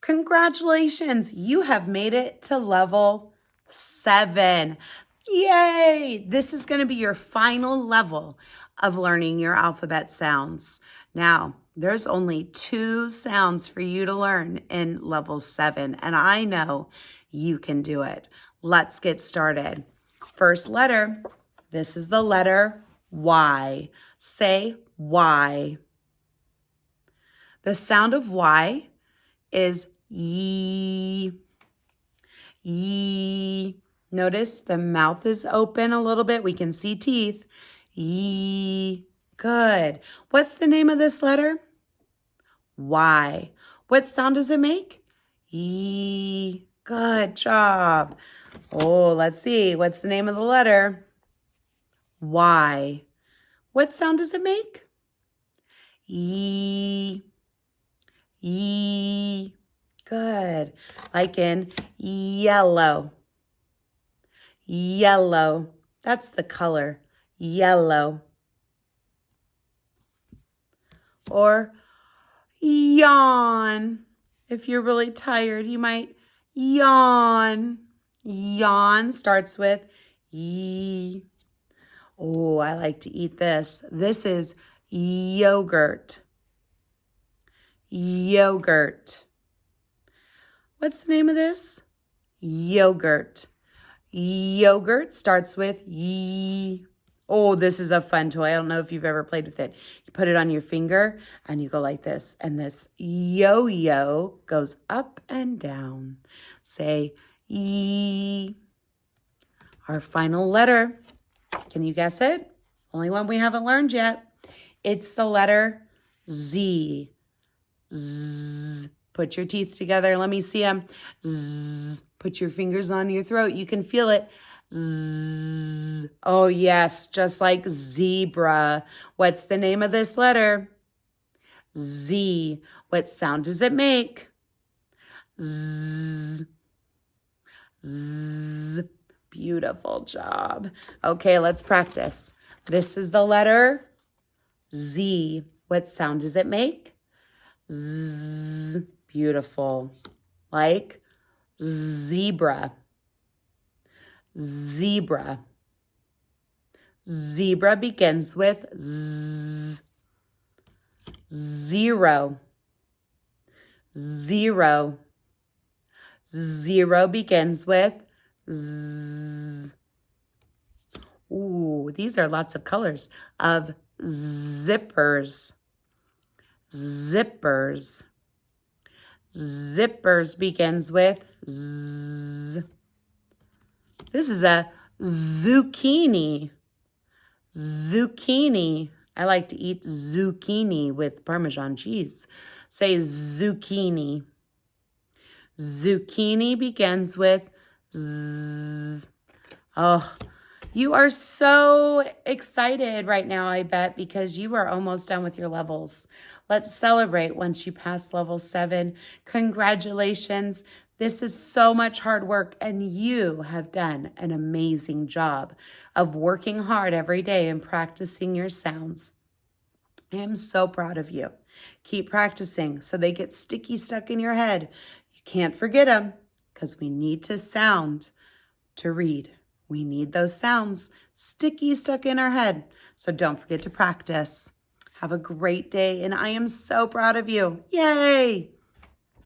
Congratulations, you have made it to level 7. Yay! This is going to be your final level of learning your alphabet sounds. Now, there's only 2 sounds for you to learn in level 7, and I know you can do it. Let's get started. First letter, this is the letter Y. Say Y. The sound of Y is yee. Yee. Notice the mouth is open a little bit. We can see teeth. Yee. Good. What's the name of this letter? Y. What sound does it make? Yee. Good job. Oh, let's see. What's the name of the letter? Y. What sound does it make? Yee. Yee. Good. Like in yellow. Yellow. That's the color. Yellow. Or yawn. If you're really tired, you might yawn. Yawn starts with yee. Oh, I like to eat this. This is yogurt. Yogurt. What's the name of this? Yogurt. Yogurt starts with yee. Oh, this is a fun toy. I don't know if you've ever played with it. You put it on your finger and you go like this. And this yo-yo goes up and down. Say yee. Our final letter. Can you guess it? Only one we haven't learned yet. It's the letter Z. Z. Put your teeth together. Let me see them. Z. Put your fingers on your throat. You can feel it. Z. Oh, yes, just like zebra. What's the name of this letter? Z. What sound does it make? Z. Z. Beautiful job. Okay, let's practice. This is the letter Z. What sound does it make? Z. Beautiful. Like zebra. Zebra. Zebra begins with Z. Zero. Zero. Zero begins with Z. Ooh, these are lots of colors of zippers. Zippers. Zippers begins with Z. This is a zucchini. Zucchini. I like to eat zucchini with Parmesan cheese. Say zucchini. Zucchini begins with Z. Oh, you are so excited right now, I bet, because you are almost done with your levels. Let's celebrate once you pass level 7. Congratulations. This is so much hard work, and you have done an amazing job of working hard every day and practicing your sounds. I am so proud of you. Keep practicing so they get sticky stuck in your head. You can't forget them because we need to sound to read. We need those sounds sticky stuck in our head. So don't forget to practice. Have a great day, and I am so proud of you. Yay!